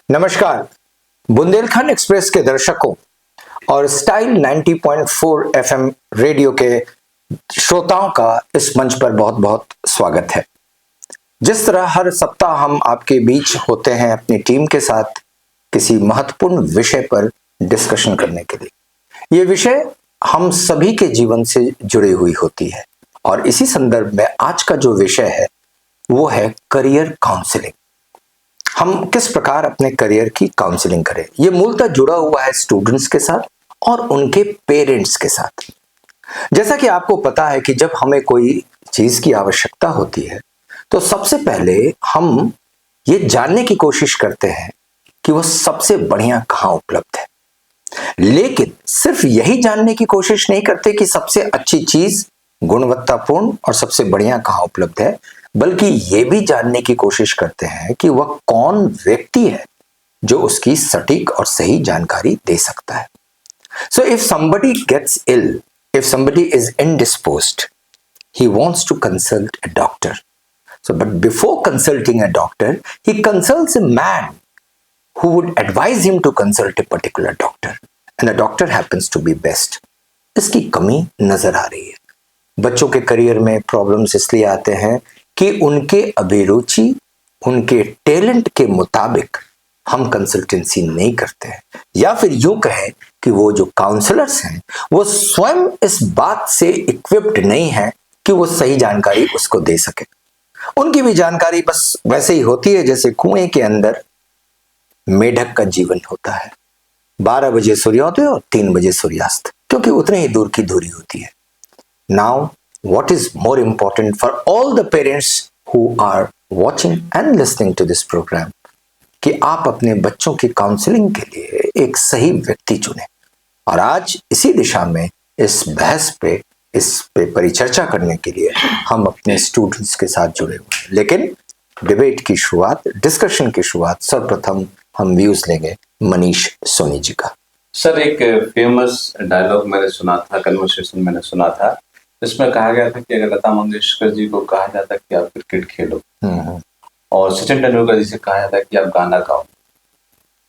नमस्कार, बुंदेलखंड एक्सप्रेस के दर्शकों और स्टाइल 90.4 एफएम रेडियो के श्रोताओं का इस मंच पर बहुत बहुत स्वागत है। जिस तरह हर सप्ताह हम आपके बीच होते हैं अपनी टीम के साथ किसी महत्वपूर्ण विषय पर डिस्कशन करने के लिए, ये विषय हम सभी के जीवन से जुड़ी हुई होती है और इसी संदर्भ में आज का जो विषय है वो है करियर काउंसलिंग। हम किस प्रकार अपने करियर की काउंसलिंग करें, ये मूलतः जुड़ा हुआ है स्टूडेंट्स के साथ और उनके पेरेंट्स के साथ। जैसा कि आपको पता है कि जब हमें कोई चीज की आवश्यकता होती है तो सबसे पहले हम ये जानने की कोशिश करते हैं कि वो सबसे बढ़िया कहाँ उपलब्ध है, लेकिन सिर्फ यही जानने की कोशिश नहीं करते कि सबसे अच्छी चीज गुणवत्तापूर्ण और सबसे बढ़िया कहाँ उपलब्ध है, बल्कि ये भी जानने की कोशिश करते हैं कि वह कौन व्यक्ति है जो उसकी सटीक और सही जानकारी दे सकता है। So if somebody gets ill, if somebody is indisposed, he wants to consult a doctor. So but before consulting a doctor, he consults a man who would advise him to consult a particular doctor, and the doctor happens to be best. इसकी कमी नजर आ रही है। बच्चों के career में problems इसलिए आते हैं कि उनके अभिरुचि, उनके टैलेंट के मुताबिक हम कंसल्टेंसी नहीं करते हैं, या फिर यूं कहें कि वो जो काउंसलर्स हैं वो स्वयं इस बात से इक्विप्ड नहीं है कि वो सही जानकारी उसको दे सके। उनकी भी जानकारी बस वैसे ही होती है जैसे कुएं के अंदर मेढक का जीवन होता है, 12 बजे सूर्योदय और 3 बजे सूर्यास्त, क्योंकि उतने ही दूर की दूरी होती है। Now, what is more important for all the parents who are watching and listening to this program, कि आप अपने बच्चों की काउंसलिंग के लिए एक सही व्यक्ति चुनें। और आज इसी दिशा में इस बहस पे, इस पे परिचर्चा करने के लिए हम अपने स्टूडेंट्स के साथ जुड़े हुए हैं। लेकिन डिबेट की शुरुआत, डिस्कशन की शुरुआत सर्वप्रथम हम व्यूज लेंगे मनीष सोनी जी का। सर, एक फेमस डायलॉग मैंने सुना था, कन्वर्सेशन मैंने सुना था, इसमें कहा गया था कि अगर लता मंगेशकर जी को कहा जाता कि आप क्रिकेट खेलो और सचिन तेंदुलकर जी से कहा जाता कि आप गाना गाओ,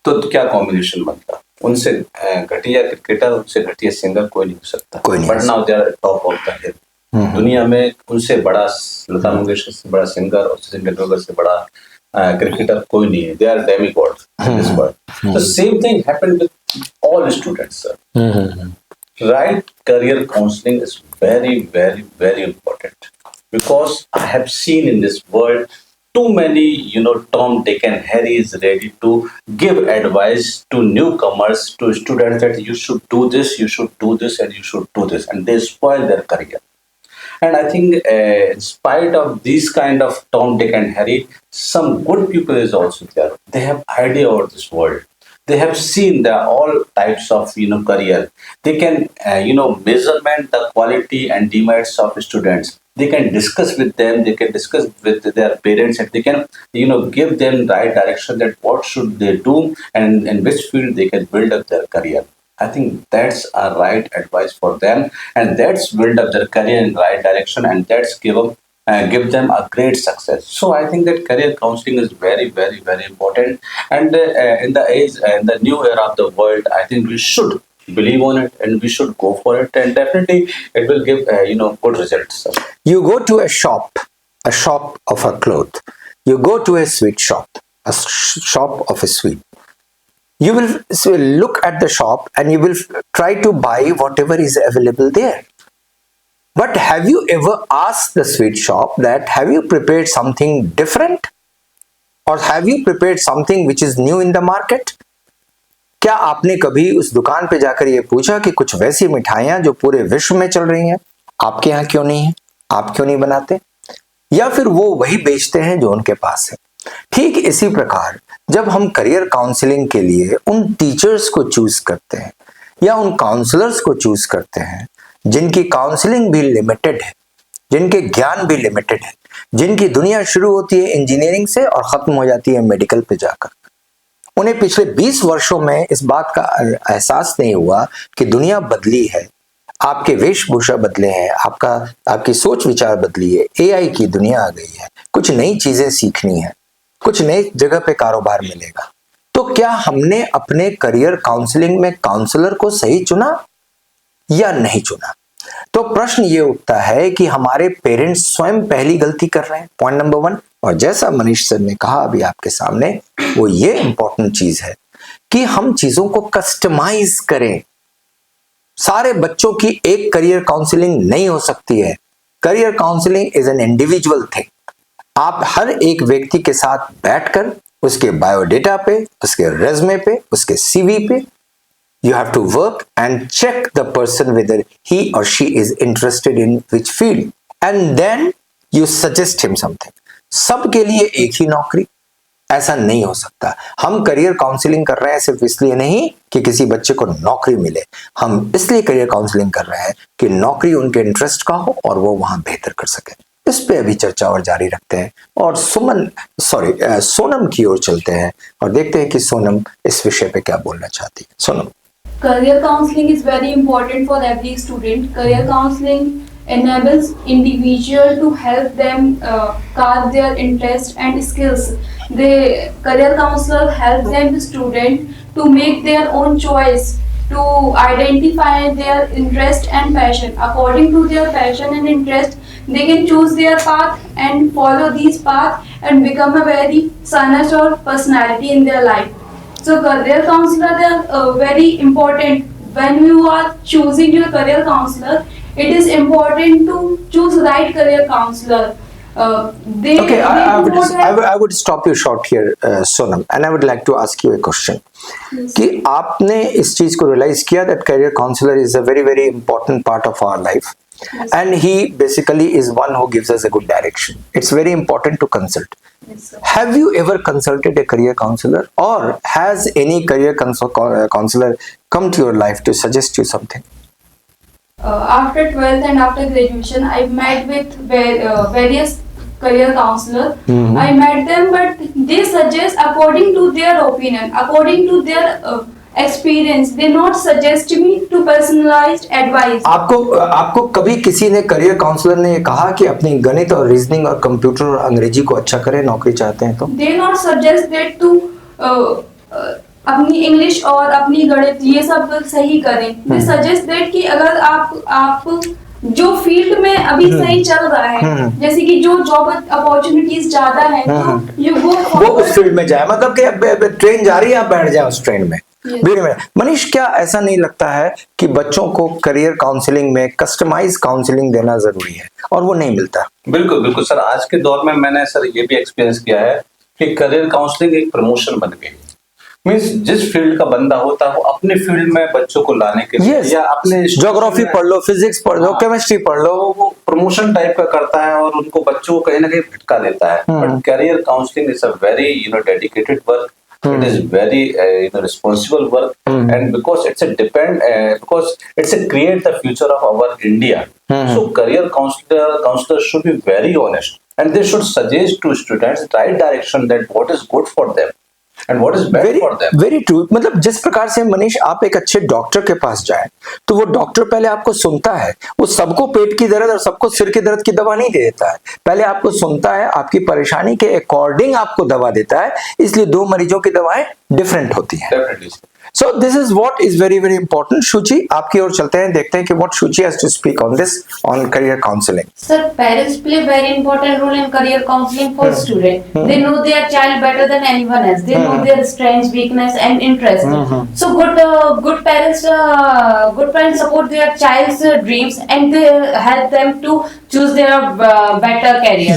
तो क्या कॉम्बिनेशन बनता। उनसे घटिया क्रिकेटर, उनसे घटिया सिंगर कोई नहीं हो सकता। But now they are top of the hill. दुनिया में उनसे बड़ा, लता मंगेशकर से बड़ा सिंगर और सचिन तेंदुलकर से बड़ा क्रिकेटर कोई नहीं है। They are demigod in this world. The same thing happened with all students sir. Right career counseling is very, very, very important, because I have seen in this world too many, Tom, Dick and Harry is ready to give advice to newcomers, to students, that you should do this, you should do this, and you should do this, and they spoil their career. And I think in spite of these kind of Tom, Dick and Harry, some good people is also there. They have idea about this world. They have seen the all types of career. They can measurement the quality and demerits of students. They can discuss with them. They can discuss with their parents, and they can give them right direction that what should they do and in which field they can build up their career. I think that's a right advice for them, and that's build up their career in right direction, and that's give them a great success. So I think that career counseling is very, very, very important. And in the age, in the new era of the world, I think we should believe on it and we should go for it, and definitely it will give good results. You go to a shop of a cloth. You go to a sweet shop, a shop of a sweet. You will look at the shop and you will try to buy whatever is available there. But have you ever asked the sweet shop that have you prepared something different, or have you prepared something which is new in the market? क्या आपने कभी उस दुकान पे जाकर ये पूछा कि कुछ वैसी मिठाइयां जो पूरे विश्व में चल रही हैं आपके यहाँ क्यों नहीं है, आप क्यों नहीं बनाते? या फिर वो वही बेचते हैं जो उनके पास है। ठीक इसी प्रकार जब हम करियर काउंसलिंग के लिए उन टीचर्स को चूज करते हैं या उन काउंसलर्स को चूज करते हैं जिनकी काउंसलिंग भी लिमिटेड है, जिनके ज्ञान भी लिमिटेड है, जिनकी दुनिया शुरू होती है इंजीनियरिंग से और खत्म हो जाती है मेडिकल पे जाकर, उन्हें पिछले 20 वर्षों में इस बात का एहसास नहीं हुआ कि दुनिया बदली है, आपके वेशभूषा बदले हैं, आपकी सोच विचार बदली है, एआई की दुनिया आ गई है, कुछ नई चीजें सीखनी है, कुछ नई जगह पे कारोबार मिलेगा। तो क्या हमने अपने करियर काउंसलिंग में काउंसलर को सही चुना या नहीं चुना? तो प्रश्न ये उठता है कि हमारे पेरेंट्स स्वयं पहली गलती कर रहे हैं, पॉइंट नंबर 1। और जैसा मनीष सर ने कहा अभी आपके सामने, वो ये इंपॉर्टेंट चीज है कि हम चीजों को कस्टमाइज करें। सारे बच्चों की एक करियर काउंसलिंग नहीं हो सकती है। Career counselling is an individual thing. आप हर एक व्यक्ति के साथ बैठकर उसके बायोडेटा पे, उसके रेज्यूमे पे, उसके सीवी पे you have to work and check the person whether he or she is interested in which field and then you suggest him something. सबके लिए एक ही नौकरी, ऐसा नहीं हो सकता। हम करियर काउंसलिंग कर रहे हैं सिर्फ इसलिए नहीं कि किसी बच्चे को नौकरी मिले, हम इसलिए करियर काउंसलिंग कर रहे हैं कि नौकरी उनके इंटरेस्ट का हो और वो वहां बेहतर कर सके। इस पे अभी चर्चा और जारी रखते हैं और सोनम की ओर चलते हैं और देखते हैं कि सोनम इस विषय पे क्या बोलना चाहती है। Sonam. Career counseling is very important for every student. Career counseling enables individual to help them carve their interest and skills. The career counselor helps them the student to make their own choice, to identify their interest and passion. According to their passion and interest, they can choose their path and follow these path and become a very honest or personality in their life. So career counselor, they are very important. When you are choosing your career counselor, it is important to choose right career counselor. I would stop you short here, Sonam, and I would like to ask you a question. कि आपने इस चीज को realise किया that career counselor is a very very important part of our life. Yes. And he basically is one who gives us a good direction. It's very important to consult. Yes, sir. Have you ever consulted a career counselor, or has any career counselor come to your life to suggest you something? After 12th and after graduation, I met with various career counselor. Mm-hmm. I met them, but they suggest according to their opinion, according to their experience. They not suggest me to personalized advice. आपको कभी किसी ने career counsellor ने कहा कि अपनी गणित और रीजनिंग और कंप्यूटर और अंग्रेजी को अच्छा करें, नौकरी चाहते हैं तो? They not suggest that to अपनी इंग्लिश और अपनी गणित ये सब सही करें। They suggest that कि अगर आप जो फील्ड में अभी सही चल रहा है, जैसे कि जो जॉब अपॉर्चुनिटीज ज्यादा है, तो यू वो उस फील्ड में जाए। मतलब कि ट्रेन जा रही है, आप बैठ जाए उस ट्रेन में। मनीष, क्या ऐसा नहीं लगता है कि बच्चों को करियर काउंसलिंग में कस्टमाइज काउंसलिंग देना जरूरी है और वो नहीं मिलता? बिल्कुल बिल्कुल सर, आज के दौर में मैंने सर ये भी एक्सपीरियंस किया है कि करियर काउंसलिंग एक प्रमोशन बन गई। मींस जिस फील्ड का बंदा होता है वो अपने फील्ड में बच्चों को लाने के लिए या अपने ज्योग्राफी पढ़ लो, फिजिक्स पढ़ लो, केमिस्ट्री पढ़ लो, वो प्रमोशन टाइप का करता है और उनको बच्चों को कहीं ना कहीं भटका देता है। But career counselling is a very dedicated work. It is very responsible work, and because it's a create the future of our India. So career counselor should be very honest, and they should suggest to students the right direction that what is good for them and what is best for them. Very true. मतलब जिस प्रकार से मनीष आप एक अच्छे doctor के पास जाए तो वो डॉक्टर पहले आपको सुनता है, वो सबको पेट की दर्द और सबको सिर की दर्द की दवा नहीं दे देता है, पहले आपको सुनता है, आपकी परेशानी के अकॉर्डिंग आपको दवा देता है, इसलिए दो मरीजों की दवाएं डिफरेंट होती हैं। So this is what is very very important. शुचि, आपकी ओर चलते हैं, देखते हैं कि what Shuchi has to speak on this, on career counseling. Sir, parents play very important role in career counseling for student. They know their child better than anyone else. They know their strengths, weakness, and interest. So good parents support their child's dreams and they help them to choose their better career.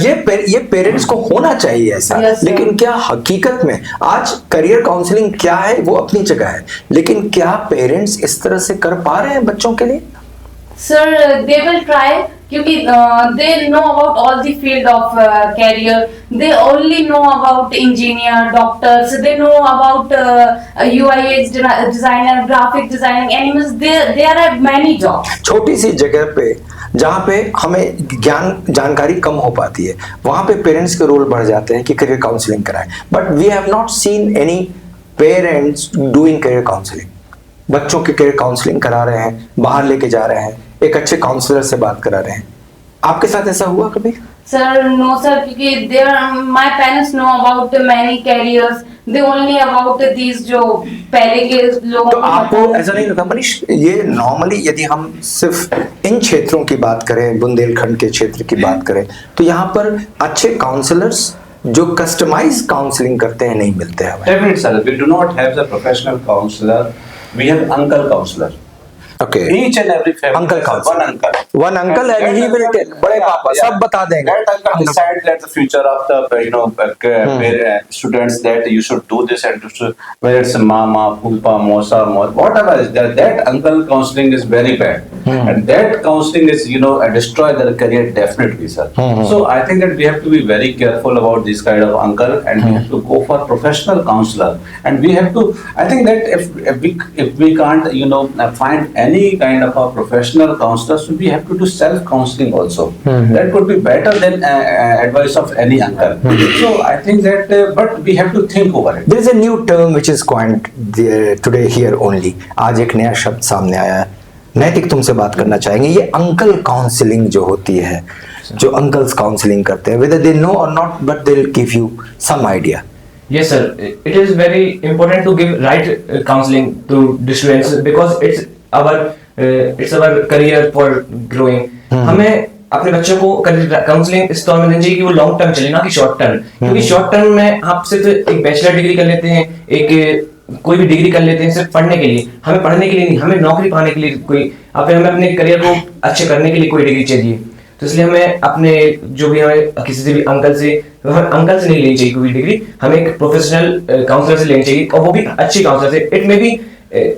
ये parents को होना चाहिए ऐसा। Yes, लेकिन क्या हकीकत में आज करियर काउंसलिंग क्या है वो अपनी जगह है, लेकिन क्या पेरेंट्स इस तरह से कर पा रहे हैं बच्चों के लिए? Sir, they will try क्योंकि they know about all the field of career. They only know about engineer, doctors. They know about UI/UX designer, graphic designing, animals. There are many jobs. छोटी सी जगह पे जहाँ पे हमें जानकारी कम हो पाती है, वहां पे पेरेंट्स के रोल बढ़ जाते हैं कि करियर काउंसलिंग कराएं। But we have not seen any parents doing career counselling. बच्चों के करियर काउंसलिंग करा रहे हैं, बाहर लेके जा रहे हैं, एक अच्छे काउंसलर से बात करा रहे हैं। आपके साथ ऐसा हुआ कभी? Sir, no sir, क्योंकि my parents know about many careers. They only about these जो पहले के लोगों तो को आपको पता है। ऐसा नहीं लगता मनीष, ये नॉर्मली यदि हम सिर्फ इन क्षेत्रों की बात करें, बुंदेलखंड के क्षेत्र की बात करें, तो यहाँ पर अच्छे काउंसलर्स जो कस्टमाइज काउंसलिंग करते हैं नहीं मिलते हैं हमें। Definitely, sir. We do not have the professional counselor. We have uncle counselor. ओके, Each and every family Uncle has counselor. one uncle. One uncle and he will tell, बड़े पापा सब बता देंगे। That uncle decides that the future of the students, that you should do this and whether it's mama, poopa, mosa, whatever is there, that uncle counseling is very bad, and that counseling is destroy their career definitely, sir. So I think that we have to be very careful about this kind of uncle, and we have to go for professional counselor, and we have to. I think that if we can't find any kind of a professional counselor, so we have to do self counseling also. That could be better than advice of any uncle. So I think that, but we have to think over it. There is a new term which is coined today here only. आज एक नया शब्द सामने आया है। नैतिक तुमसे बात करना चाहेंगे, ये अंकल काउंसलिंग जो होती है, जो अंकल्स काउंसलिंग करते हैं, whether they know or not, but they'll give you some idea. Yes, sir. It is very important to give right counseling to the students because it's our career for growing. हमें अपने बच्चों को counselling इस तौर में देनी चाहिए कि वो लॉन्ग टर्म चले, ना कि शॉर्ट टर्म। क्योंकि शॉर्ट टर्म में आप सिर्फ एक बैचलर डिग्री कर लेते हैं, एक कोई भी डिग्री कर लेते हैं सिर्फ पढ़ने के लिए। हमें पढ़ने के लिए नहीं, हमें नौकरी पाने के लिए हमें अपने करियर को अच्छे करने के लिए कोई डिग्री चाहिए। तो इसलिए हमें अपने जो भी हमें किसी से भी अंकल से नहीं लेनी चाहिए कोई डिग्री, हमें एक प्रोफेशनल काउंसलर से लेनी चाहिए, और वो भी अच्छी काउंसलर से। It may be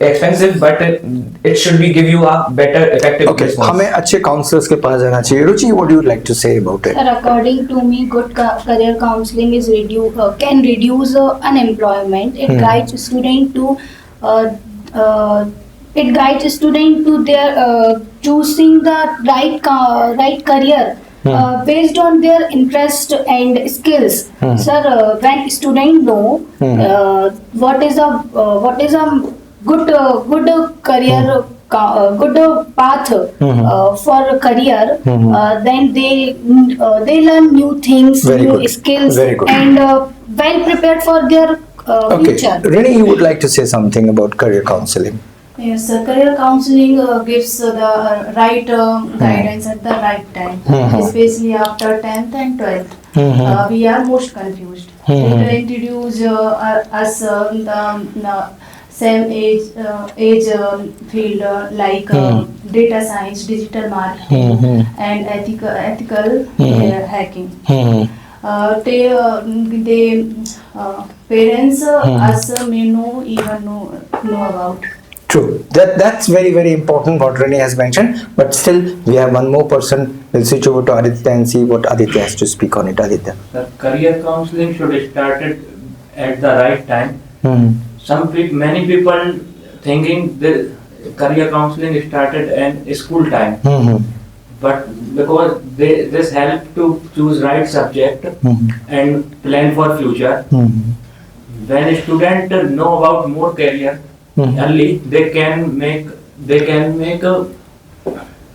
expensive, but it should be give you a better effective Okay, response. हमें अच्छे काउंसलर्स के पास जाना चाहिए। रुचि, what do you like to say about it? Sir, according to me, good career counseling is can reduce unemployment. It guides student to their choosing the right career based on their interest and skills. Sir, when student know what is a good career good path for career, then they learn new things, Very new good. skills, Very good. and well prepared for their Okay, future. Rini, you would like to say something about career counseling? Yes, career counseling gives the right guidance at the right time, especially after 10th and 12th. We are most confused. It introduce us the same age field like data science, digital marketing, and ethical hacking. They parents us may know even know about. True. That's very, very important what Rene has mentioned. But still, we have one more person. We'll switch over to Aditya and see what Aditya has to speak on it. Aditya. The career counseling should start at the right time. Many people thinking the career counseling started in school time, but because this help to choose right subject and plan for future. When a student know about more career early, they can make a.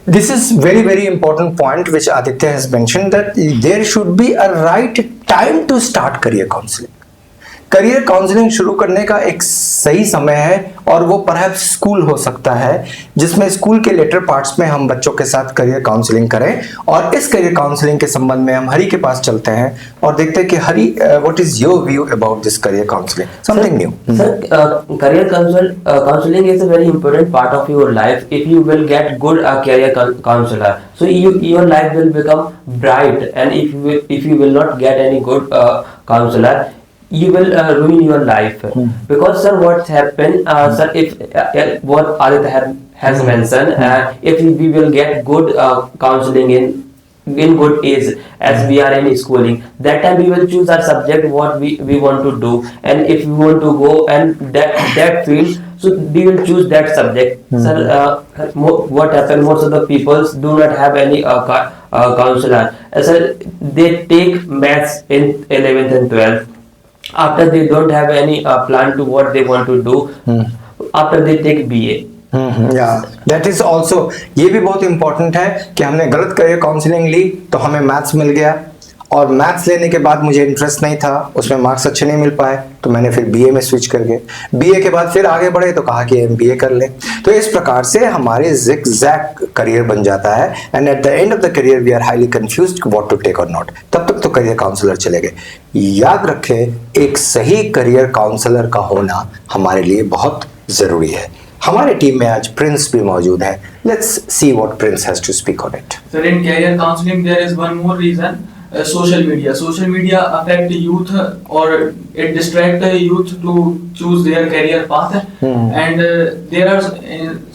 This is very, very important point which Aditya has mentioned, that there should be a right time to start career counseling. Career counselling शुरू करने का एक सही समय है, और वो perhaps school हो सकता है, जिसमें स्कूल के लेटर पार्ट्स में हम बच्चों के साथ करियर काउंसलिंग करें। और इस करियर काउंसलिंग के संबंध में हम हरी के पास चलते हैं और देखते हैं कि Hari, what is your view about this career counselling, something new. Sir, career counseling is a very important part of your life. If you will get good career counselor, so your life will become bright. And if you will not get any good counselor, you will ruin your life. Because sir, what's happened, sir, if what Aditya has mentioned, if we will get good counseling in good age, as we are in schooling, that time we will choose our subject what we want to do, and if we want to go and that field, so we will choose that subject. Sir, what happened, most of the people do not have any counselor. Sir, they take maths in 11th and 12th. After they don't have any plan to what they want to do, after they take BA. या that is also, ये भी बहुत important है कि हमने गलत career counselling ली तो हमें मैथ्स मिल गया, और मैथ्स लेने के बाद मुझे इंटरेस्ट नहीं था, उसमें मार्क्स अच्छे नहीं मिल पाए, तो मैंने फिर बीए में स्विच कर गए, बीए के बाद फिर आगे बढ़े तो कहा कि एमबीए कर ले। तो इस प्रकार से हमारे ज़िगज़ैग करियर बन जाता है, and at the end of the career we are highly confused what to take और नॉट। तब तक तो करियर काउंसलर चले गए। याद रखें, एक सही करियर काउंसलर का होना हमारे लिए बहुत ज़रूरी है। हमारे टीम में आज प्रिंस भी मौजूद है। Let's see what Prince has to speak on it. Sir, in career counseling, there is one more reason. Social media. Social media affect youth, or it distract the youth to choose their career path. And there are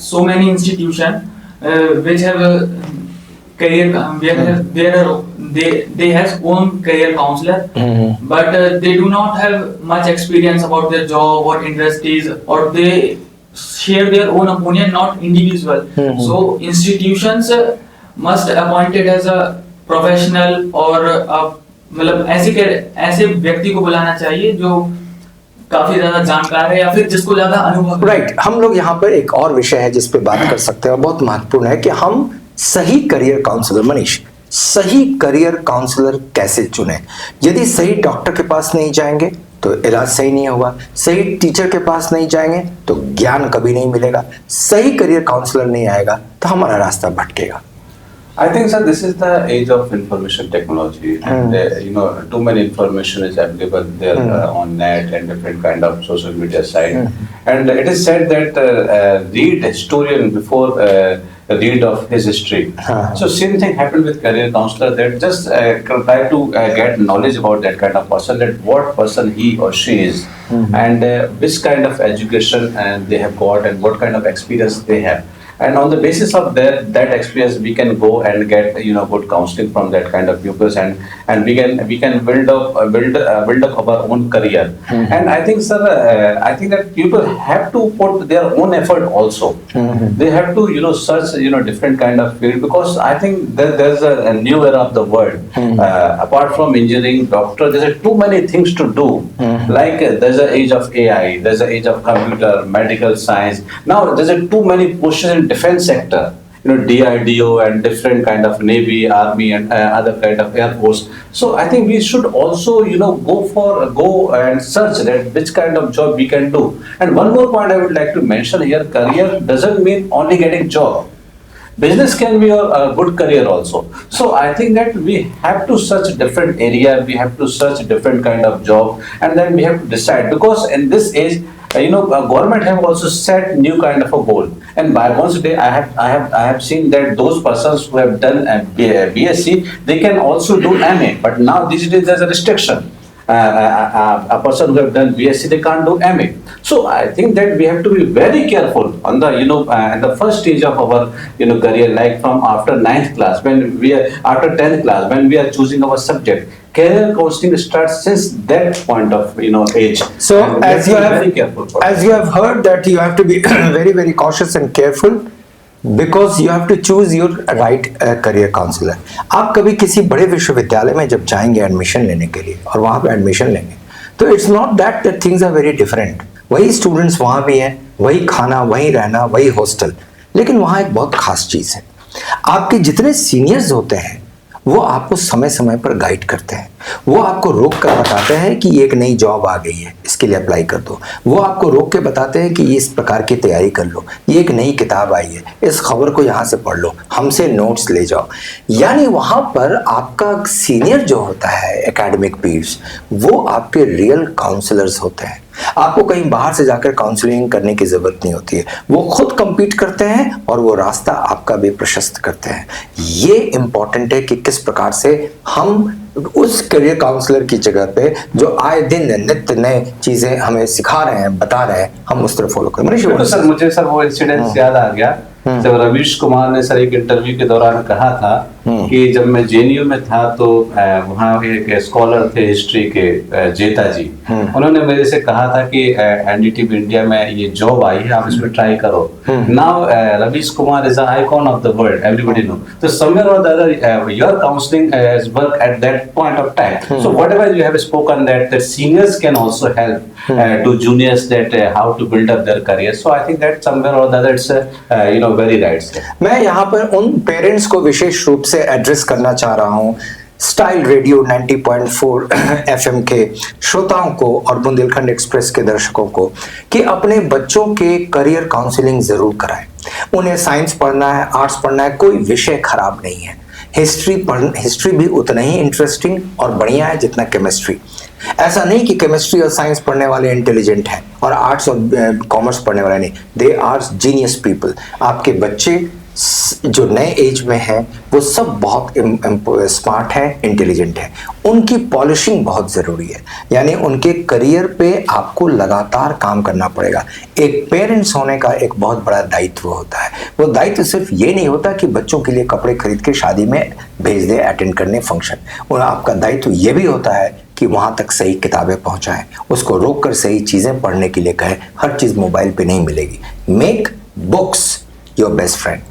so many institutions which have career. They has own career counselor, but they do not have much experience about their job or industries, or they share their own opinion, not individual. So institutions must appointed as a professional, और मतलब ऐसे व्यक्ति को बुलाना चाहिए जो काफी ज्यादा जानकार है या फिर जिसको ज्यादा अनुभव है। राइट, हम लोग यहाँ पर एक और विषय है जिस पे बात कर सकते हैं और बहुत महत्वपूर्ण है कि हम सही करियर काउंसलर, मनीष, सही करियर काउंसलर कैसे चुने। यदि सही डॉक्टर के पास नहीं जाएंगे तो इलाज सही नहीं होगा, सही टीचर के पास नहीं जाएंगे तो ज्ञान कभी नहीं मिलेगा, सही करियर काउंसलर नहीं आएगा तो हमारा रास्ता भटकेगा। I think, sir, this is the age of information technology, and too many information is available there on net and different kind of social media site. And it is said that read historian before read of his history. So same thing happened with career counselor. That just try to get knowledge about that kind of person, that what person he or she is, and which kind of education and they have got, and what kind of experience they have. And on the basis of that experience, we can go and get good counseling from that kind of pupils, and we can build up our own career. And I think, sir, I think that people have to put their own effort also. They have to search different kind of field, because I think there's a new era of the world. Apart from engineering, doctor, there's too many things to do. Like there's an age of AI, there's an age of computer, medical science. Now there's too many positions in defense sector, DRDO and different kind of Navy, Army, and other kind of Air Force. So I think we should also go and search that which kind of job we can do. And one more point I would like to mention here: career doesn't mean only getting job. Business can be a good career also. So I think that we have to search different area, we have to search different kind of job, and then we have to decide, because in this age, government have also set new kind of a goal. And by once a day, I have seen that those persons who have done BSc, they can also do MA. But now these days there's a restriction. A person who have done BSc, they can't do MA. So I think that we have to be very careful on the at the first stage of our career, like from after 9th class, when we are after 10th class, when we are choosing our subject. Career counseling starts since that point of age. So as you have heard that you have to be very very cautious and careful, because you have to choose your right career counselor. आप कभी किसी बड़े विश्वविद्यालय में जब जाएंगे admission लेने के लिए और वहाँ पे एडमिशन लेंगे, तो it's not that things are very different. वही स्टूडेंट्स वहाँ भी हैं, वही खाना, वही रहना, वही हॉस्टल, लेकिन वहाँ एक बहुत खास चीज़ है, आपके जितने सीनियर्स होते हैं वो आपको समय समय पर गाइड करते हैं, वो आपको रोक कर बताते हैं कि एक नई जॉब आ गई है, इसके लिए अप्लाई कर दो, वो आपको रोक के बताते हैं कि इस प्रकार की तैयारी कर लो, ये एक नई किताब आई है, इस खबर को यहाँ से पढ़ लो, हमसे नोट्स ले जाओ। यानी वहाँ पर आपका सीनियर जो होता है एकेडमिक पीयर्स, वो आपके रियल काउंसलर्स होते हैं। आपको कहीं बाहर से जाकर काउंसलिंग करने की जरूरत नहीं होती है, वो खुद compete करते हैं और वो रास्ता आपका भी प्रशस्त करते हैं। ये इंपॉर्टेंट है कि किस प्रकार से हम उस करियर काउंसलर की जगह पे जो आए दिन नित्य नए चीजें हमें सिखा रहे हैं, बता रहे हैं, हम उस तरह फॉलो करें। तो सर मुझे वो इंसिडेंट याद आ गया, जब रवीश कुमार ने सर एक इंटरव्यू के दौरान कहा था कि जब मैं जेएनयू में था तो वहाँ एक स्कॉलर थे हिस्ट्री के जेता जी, उन्होंने मेरे से कहा था कि एनडीटीवी इंडिया में ये जॉब आई है, आप इसमें ट्राई करो। Now Ravish Kumar is icon of the world, everybody know. तो somewhere or the other your counselling has work at that point of time. So whatever you have spoken that seniors can also help to juniors that how to build up their career. So I think that somewhere or the other it's very right. मैं यहाँ पर उन parents को विशेष रूप से address करना चाह रहा हूँ, स्टाइल रेडियो 90.4 एफएम के श्रोताओं को और बुंदेलखंड एक्सप्रेस के दर्शकों को, कि अपने बच्चों के करियर काउंसलिंग जरूर कराएं। उन्हें साइंस पढ़ना है, आर्ट्स पढ़ना है, कोई विषय खराब नहीं है। हिस्ट्री भी उतना ही इंटरेस्टिंग और बढ़िया है जितना केमिस्ट्री। ऐसा नहीं कि केमिस्ट्री और साइंस पढ़ने वाले इंटेलिजेंट हैं और आर्ट्स और कॉमर्स पढ़ने वाले नहीं, दे आर जीनियस पीपल। आपके बच्चे जो नए एज में हैं वो सब बहुत स्मार्ट है, इंटेलिजेंट है। उनकी पॉलिशिंग बहुत ज़रूरी है, यानी उनके करियर पे आपको लगातार काम करना पड़ेगा। एक पेरेंट्स होने का एक बहुत बड़ा दायित्व होता है। वो दायित्व सिर्फ ये नहीं होता कि बच्चों के लिए कपड़े खरीद के शादी में भेज दे अटेंड करने फंक्शन, और आपका दायित्व ये भी होता है कि वहाँ तक सही किताबें पहुँचाएं, उसको रोक कर सही चीज़ें पढ़ने के लिए कहें। हर चीज़ मोबाइल पे नहीं मिलेगी। Make books your best friend.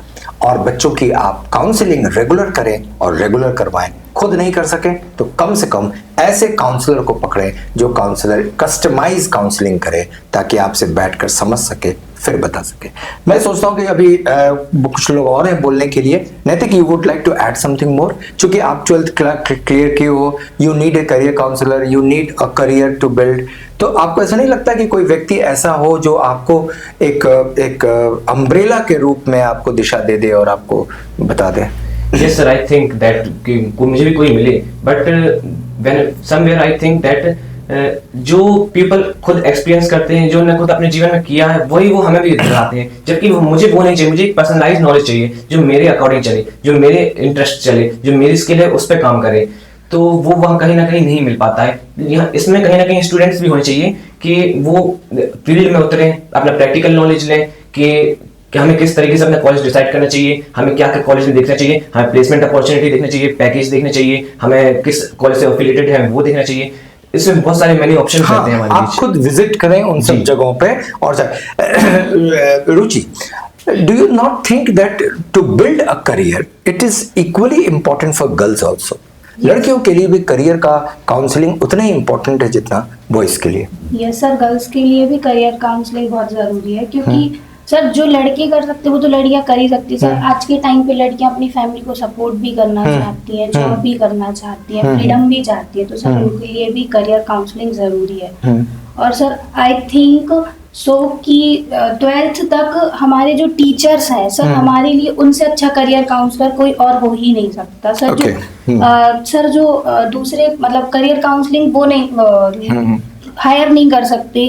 और बच्चों की आप काउंसलिंग रेगुलर करें और रेगुलर करवाएं। खुद नहीं कर सके तो कम से कम ऐसे काउंसलर को पकड़ें जो काउंसलर कस्टमाइज काउंसलिंग करे, ताकि आपसे बैठकर समझ सके फिर बता सके। मैं सोचता हूँ कि अभी कुछ लोग और हैं बोलने के लिए। Naitik, you would like to add something more? चूंकि आप 12th क्लियर किए हो, you need a career counsellor, you need a career to build. तो आपको ऐसा नहीं लगता कि कोई व्यक्ति ऐसा हो जो आपको एक अम्ब्रेला के रूप में आपको दिशा दे दे और आपको बता दे? Yes sir, I think that मुझे भी कोई मिले, but when somewhere I think that जो पीपल खुद एक्सपीरियंस करते हैं, जो उन्होंने खुद अपने जीवन में किया है, वही वो हमें भी बताते हैं। जबकि मुझे वो नहीं चाहिए, मुझे एक पर्सनलाइज नॉलेज चाहिए जो मेरे अकॉर्डिंग चले, जो मेरे इंटरेस्ट चले, जो मेरी स्किल है उस पर काम करे। तो वो वहाँ कहीं ना कहीं नहीं मिल पाता है। यहाँ इसमें कहीं ना कहीं स्टूडेंट्स भी होने चाहिए कि वो फील्ड में उतरें, अपना प्रैक्टिकल नॉलेज लें कि हमें किस तरीके से अपना कॉलेज डिसाइड करना चाहिए, हमें क्या क्या कॉलेज में देखना चाहिए, हमें प्लेसमेंट अपॉर्चुनिटी देखना चाहिए, पैकेज देखना चाहिए, हमें किस कॉलेज से एफिलिएटेड है वो देखना चाहिए। इसमें बहुत सारे मैनी ऑप्शन रहते हैं हमारे आप खुद विजिट करें उन सब जगहों पे और रुचि, do you not think that to build a career it is equally important for girls also? लड़कियों के लिए भी करियर का काउंसलिंग उतना ही इम्पोर्टेंट है जितना बॉयज के लिए। यस सर, गर्ल्स के लिए भी करियर काउंसलिंग बहुत जरूरी है, क्योंकि सर जो लड़के कर सकते हैं वो तो लड़कियां कर ही सकती है। सर आज के टाइम पे लड़कियां अपनी फैमिली को सपोर्ट भी करना चाहती हैं, जॉब भी करना चाहती हैं, फ्रीडम भी चाहती है, तो सर उनके लिए भी करियर काउंसलिंग जरूरी है। और सर आई थिंक सो कि 12th तक हमारे जो टीचर्स हैं सर, हमारे लिए उनसे अच्छा करियर काउंसलर कोई और हो ही नहीं सकता सर। सर जो दूसरे मतलब करियर काउंसलिंग वो नहीं हायर नहीं कर सकते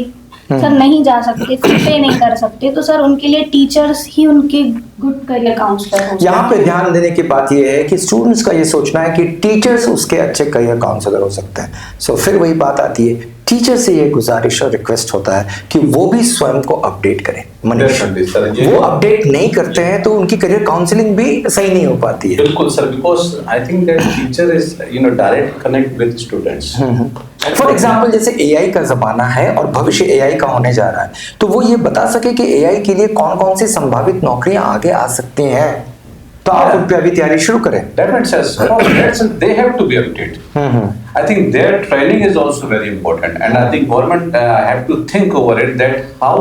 सर, नहीं जा सकते, पे नहीं कर सकते, तो सर उनके लिए टीचर्स ही उनके गुड करियर काउंसलर हो। यहाँ पे ध्यान देने की बात यह है कि स्टूडेंट्स का ये सोचना है कि टीचर्स उसके अच्छे करियर काउंसलर हो सकते हैं। सो फिर वही बात आती है, टीचर से ये गुजारिश और रिक्वेस्ट होता है कि वो भी स्वयं को अपडेट करें। वो अपडेट नहीं करते हैं तो उनकी करियर काउंसलिंग भी सही नहीं हो पाती है। बिल्कुल sir, because I think that teacher is direct connect with students. For example जैसे एआई का जमाना है और भविष्य एआई का होने जा रहा है, तो वो ये बता सके कि एआई के लिए कौन कौन सी संभावित नौकरियां आगे आ सकती हैं, तो आप उन पे अभी तैयारी शुरू करें। They have to be updated. I think their training is also very important, and I think government have to think over it that how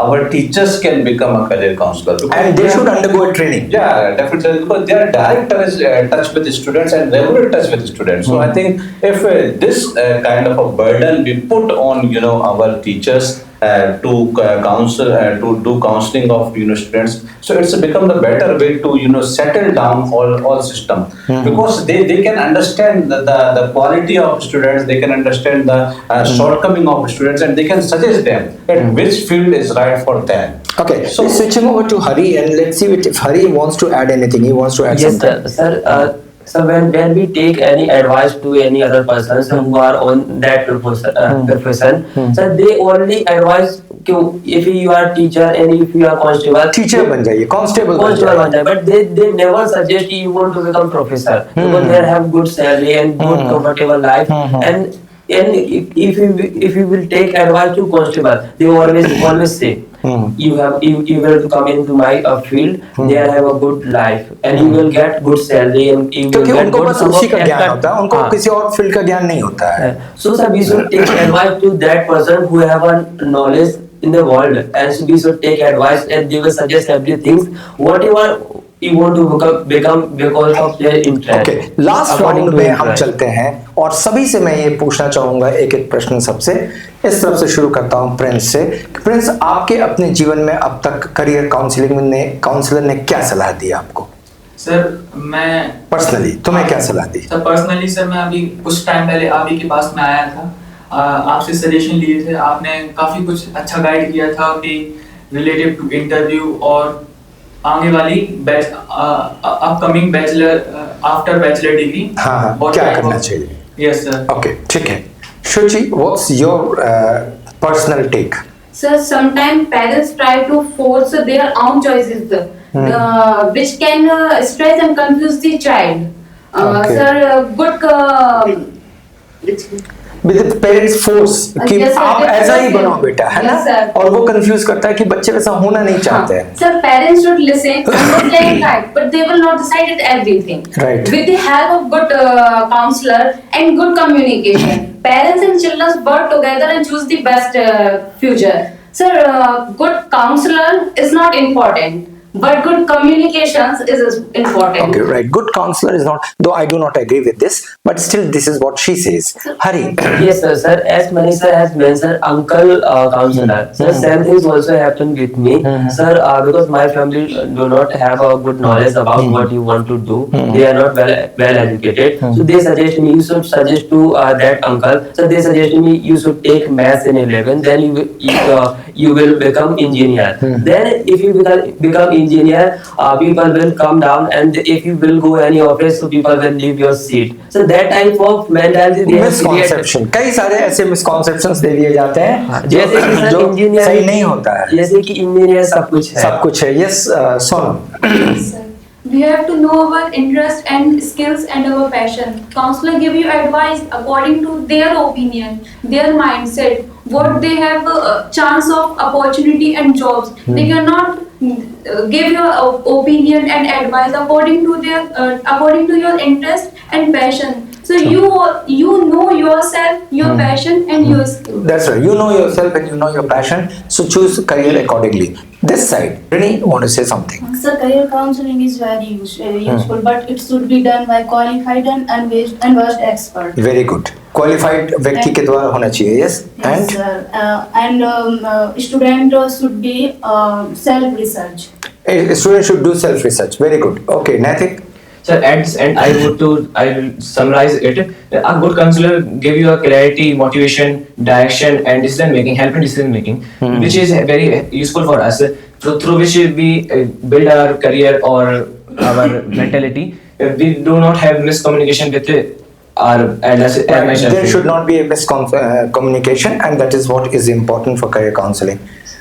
our teachers can become a career counselor. And they should undergo a training. Yeah, definitely, because they are direct touch with the students and regular touch with the students. So I think if this kind of a burden be put on our teachers to counsel to do counseling of students, so it's become the better way to settle down all system, because they can understand the quality of students, they can understand the shortcoming of students, and they can suggest them at which field is right for them. Okay, so switching over to Hari, and let's see if Hari wants to add anything. He wants to add Yes something. sir, So when we take any advice to any other persons who are on that profession, so they only advise कि if you are teacher and if you are constable, teacher बन जाइए, constable बन constable जाइए. बन जाए, but they never suggest you want to become professor because they have good salary and good comfortable life and if you will take advice to constable, they always say you will come into my field, there have a good life and you will get good salary and you will क्योंकि get उनको good बस उसी का ज्ञान होता है, उनको किसी और फील्ड का ज्ञान नहीं होता है. So sir, we should take advice to that person who have a knowledge in the world, and we should take advice and they will suggest everything whatever you want to become because of their interest. Okay, last According round to में हम interest. चलते हैं और सभी से मैं ये पूछना चाहूंगा एक एक प्रश्न. सबसे इस तरफ से शुरू करता हूं प्रिंस से. प्रिंस, आपके अपने जीवन में अब तक करियर काउंसलर ने क्या सलाह दी आपको? सर मैं पर्सनली तुम्हें क्या सलाह दी? सर पर्सनली सर मैं अभी कुछ टाइम पहले आप ही के पास में आया था, आपसे सजेशन लिए थे, आपने काफ़ी कुछ अच्छा गाइड किया था कि रिलेटेड टू इंटरव्यू और आगे वाली upcoming bachelor after bachelor degree. हाँ, क्या करना चाहिए? Yes sir. ओके, ठीक है. Shuchi, what's your personal take? So sometimes parents try to force their own choices, which can stress and confuse the child. Okay. Sir, with parents force कि Yes, sir, आप yes, ऐसा ही sir. बनो बेटा, है ना? Yes, sir. और वो confuse करता है कि बच्चे वैसा होना नहीं चाहते हैं. Sir, parents should listen, understand right, but they will not decide it everything. Right. With the help of good counselor and good communication, parents and children work together and choose the best future. Sir, good counselor is not important, but good communications is important. Okay, right. Good counselor is not, though I do not agree with this, but still this is what she says. Hari. Yes, sir. As Manisha has mentioned, uncle counselor. Sir, same things also happened with me. Sir, because my family do not have a good knowledge about what you want to do. They are not well educated. So they suggest me, you should suggest to that uncle. So they suggest me, you should take maths in 11. Then you will become engineer. Then if you become engineer, people will come down, and if you will go any office, so people will leave your seat. So that type of mentality they have created. Misconception, कई सारे ऐसे misconceptions दे दिए जाते हैं जैसे कि sir जो engineer सही नहीं होता है. जैसे कि इंजीनियर सब कुछ है. सब कुछ है. Yes, Sonam. We have to know our interest and skills and our passion. Counselor give you advice according to their opinion, their mindset, what they have a chance of opportunity and jobs. They cannot give your opinion and advice according to their according to your interest and passion. So you know yourself, your passion and your skill. That's right. You know yourself and you know your passion, so choose career accordingly. This side, Rini, want to say something? So career counseling is very useful, but it should be done by qualified and versed expert. Very good. Qualified व्यक्ति के द्वारा होना चाहिए. Yes. Yes, sir. And student should be self-research. A student should do self research. Very good. Okay, Nathik. Sir, at this end, I will summarize it. A good counselor give you a clarity, motivation, direction, and decision making, help in decision making, which is very useful for us. So through which we build our career or our mentality. We do not have miscommunication with our elders. There should not be a miscommunication, and that is what is important for career counseling.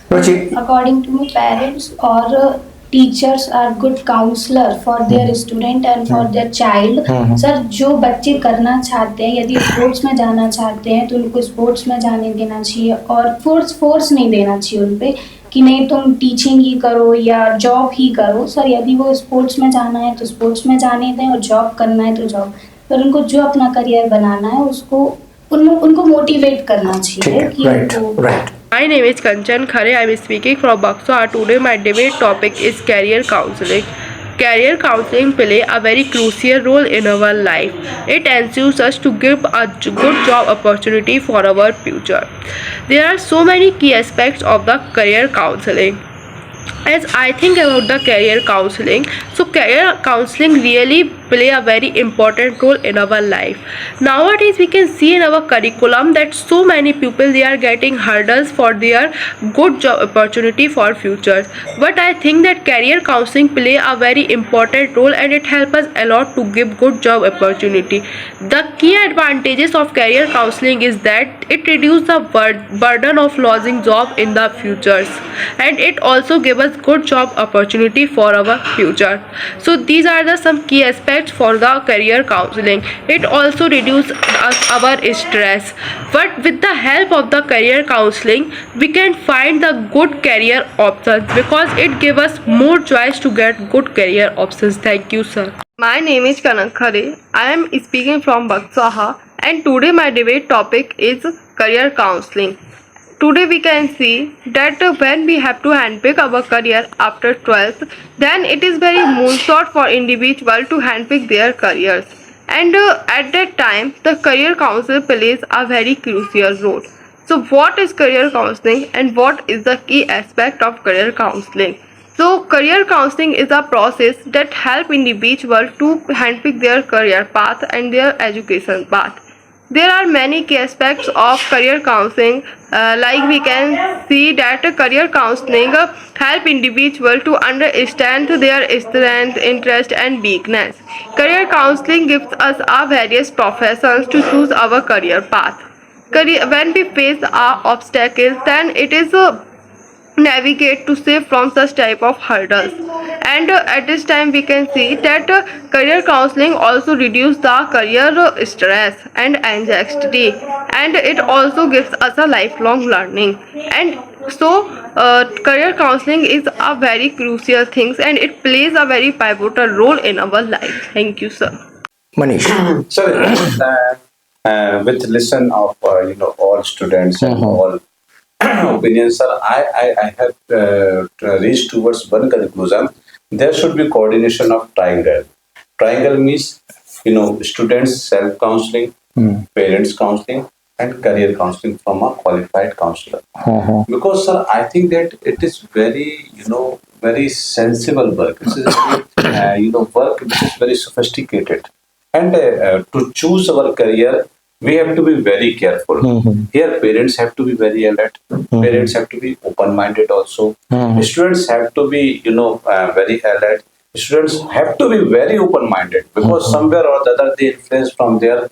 Ruchi, According to me, parents or teachers are good counselor for their student and for their child. Sir, जो बच्चे करना चाहते हैं, यदि sports में जाना चाहते हैं तो उनको स्पोर्ट्स में जाने देना चाहिए और फोर्स नहीं देना चाहिए उन पे कि नहीं तुम टीचिंग ही करो या जॉब ही करो. सर, यदि वो स्पोर्ट्स में जाना है तो स्पोर्ट्स में जाने दें और जॉब करना है तो जॉब. पर उनको जो अपना करियर बनाना है उसको उनको मोटिवेट करना चाहिए ठीक कि है. Right, उनको right. My name is Kanchan Khare. I am speaking from Buxar. Today my debate topic is career counseling. Career counseling play a very crucial role in our life. It ensures us to give a good job opportunity for our future. There are so many key aspects of the career counseling. As I think about the career counseling, so career counseling really play a very important role in our life. Nowadays we can see in our curriculum that so many people they are getting hurdles for their good job opportunity for future. But I think that career counseling play a very important role and it helps us a lot to give good job opportunity. The key advantages of career counseling is that it reduces the burden of losing job in the futures, and it also gives us good job opportunity for our future. So these are the some key aspects for the career counseling. It also reduces our stress, but with the help of the career counseling we can find the good career options because it gives us more choice to get good career options. Thank you, sir. My name is Kanak Khare. I am speaking from Baksaha, and today my debate topic is career counseling. Today we can see that when we have to handpick our career after 12th, then it is very moonshot for individual to handpick their careers. And at that time, the career counselor plays a very crucial role. So what is career counseling and what is the key aspect of career counseling? So career counseling is a process that help individual to handpick their career path and their education path. There are many key aspects of career counseling, like we can see that career counseling help individual to understand their strength, interest and weakness. Career counseling gives us our various professions to choose our career path. When we face our obstacles, then it is navigate to save from such type of hurdles. And at this time we can see that career counseling also reduce the career stress and anxiety, and it also gives us a lifelong learning. And so career counseling is a very crucial thing and it plays a very pivotal role in our life. Thank you, sir. Manish. Sir, with listen of all students and all opinions, sir, I have reached towards one conclusion. There should be coordination of triangle. Triangle means students self counseling, parents counseling, and career counseling from a qualified counselor. Because sir, I think that it is very very sensible work. This is work which is very sophisticated, and to choose our career we have to be very careful. Here parents have to be very alert, parents have to be open minded also, students have to be very alert, students have to be very open minded, because somewhere or the other they influence from their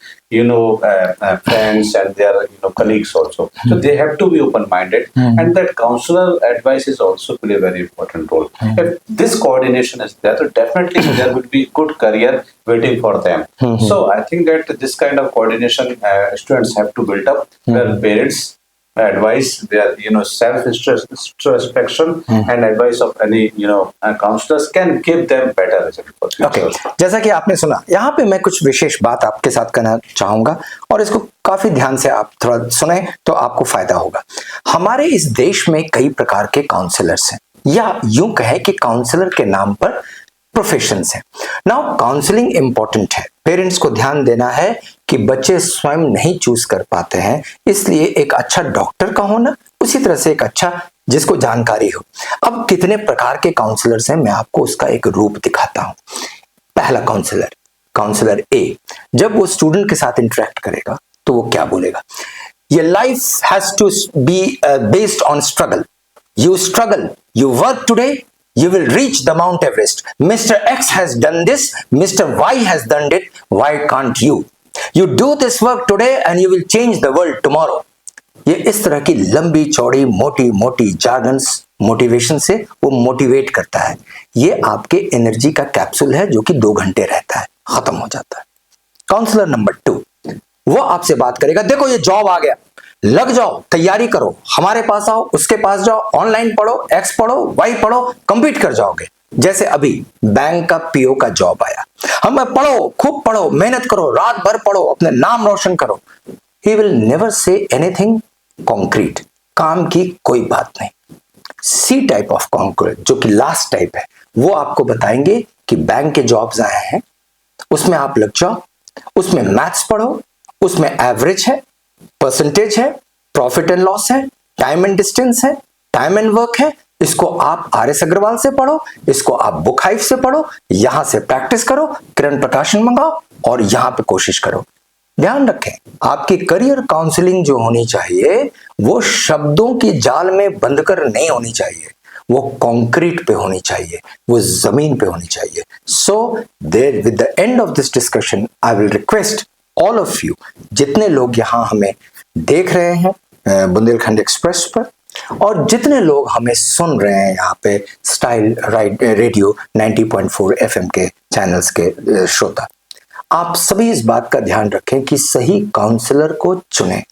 friends and their colleagues also, so they have to be open minded, and that counselor advice is also play a very important role. If this coordination is there, so definitely there will be good career waiting for them. So I think that this kind of coordination students have to build up, where parents advice their self introspection and advice of any counselors can give them better result for future. Okay, जैसा कि आपने सुना, यहाँ पे मैं कुछ विशेष बात आपके साथ करना चाहूंगा और इसको काफी ध्यान से आप थोड़ा सुने तो आपको फायदा होगा। हमारे इस देश में कई प्रकार के काउंसलर्स हैं, या यूं कहे कि काउंसलर के नाम पर प्रोफेशंस हैं। नाउ काउंसलिंग इंपॉर्टेंट है, पेरेंट्स को ध्यान देना है कि बच्चे स्वयं नहीं चूज कर पाते हैं, इसलिए एक अच्छा डॉक्टर का होना, उसी तरह से एक अच्छा जिसको जानकारी हो। अब कितने प्रकार के काउंसलर्स हैं, मैं आपको उसका एक रूप दिखाता हूं। पहला काउंसलर, काउंसलर ए, जब वो स्टूडेंट के साथ इंटरेक्ट करेगा तो वो क्या बोलेगा? ये life has to be based on struggle. You struggle, you work today, you will reach the Mount Everest. Mr. X has done this, Mr. Y has done it, why can't you? You do this work today and you will change the world tomorrow. ये इस तरह की लंबी चौड़ी मोटी मोटी jargons motivation से वो मोटिवेट करता है। ये आपके एनर्जी का कैप्सूल है जो कि 2 घंटे रहता है, खत्म हो जाता है। काउंसलर नंबर 2, वो आपसे बात करेगा, देखो ये जॉब आ गया, लग जाओ, तैयारी करो, हमारे पास आओ, उसके पास जाओ, ऑनलाइन पढ़ो, एक्स पढ़ो, वाई पढ़ो, कंप्लीट कर जाओगे। जैसे अभी बैंक का पीओ का जॉब आया, हमें पढ़ो, खूब पढ़ो, मेहनत करो, रात भर पढ़ो, अपने नाम रोशन करो। He will never say anything concrete, काम की कोई बात नहीं। सी टाइप ऑफ कॉन्क्रीट, जो कि लास्ट टाइप है, वो आपको बताएंगे कि बैंक के जॉब्स आए हैं, उसमें आप लग जाओ, उसमें मैथ्स पढ़ो, उसमें एवरेज है, परसेंटेज है, प्रॉफिट एंड लॉस है, टाइम एंड डिस्टेंस है, टाइम एंड वर्क है, इसको आप RS अग्रवाल से पढ़ो, इसको आप बुक हाइव से पढ़ो, यहां से प्रैक्टिस करो, किरण प्रकाशन मंगाओ और यहां पे कोशिश करो। ध्यान रखें, आपकी करियर काउंसलिंग जो होनी चाहिए वो शब्दों की जाल में बंद कर नहीं होनी चाहिए, वो कंक्रीट पे होनी चाहिए, वो जमीन पे होनी चाहिए। So there with the end of this discussion I will request all of you, जितने लोग यहाँ हमें देख रहे हैं बुंदेलखंड एक्सप्रेस पर, और जितने लोग हमें सुन रहे हैं यहाँ पे स्टाइल रेडियो 90.4 FM के चैनल्स के श्रोता, आप सभी इस बात का ध्यान रखें कि सही काउंसलर को चुनें।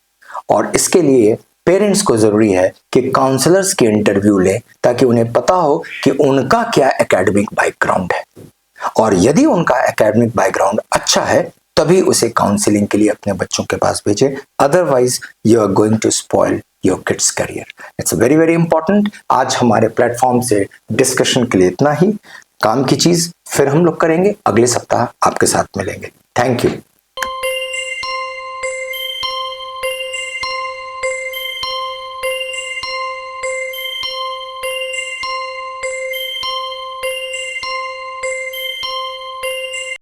और इसके लिए पेरेंट्स को जरूरी है कि काउंसलर्स के इंटरव्यू लें, ताकि उन्हें पता हो कि उनका क्या एकेडमिक बैकग्राउंड है, और यदि उनका एकेडमिक बैकग्राउंड अच्छा है तभी उसे काउंसलिंग के लिए अपने बच्चों के पास भेजें। Otherwise you are going to spoil your kids career. It's very very important. आज हमारे प्लेटफॉर्म से डिस्कशन के लिए इतना ही। काम की चीज फिर हम लोग करेंगे, अगले सप्ताह आपके साथ मिलेंगे। Thank you.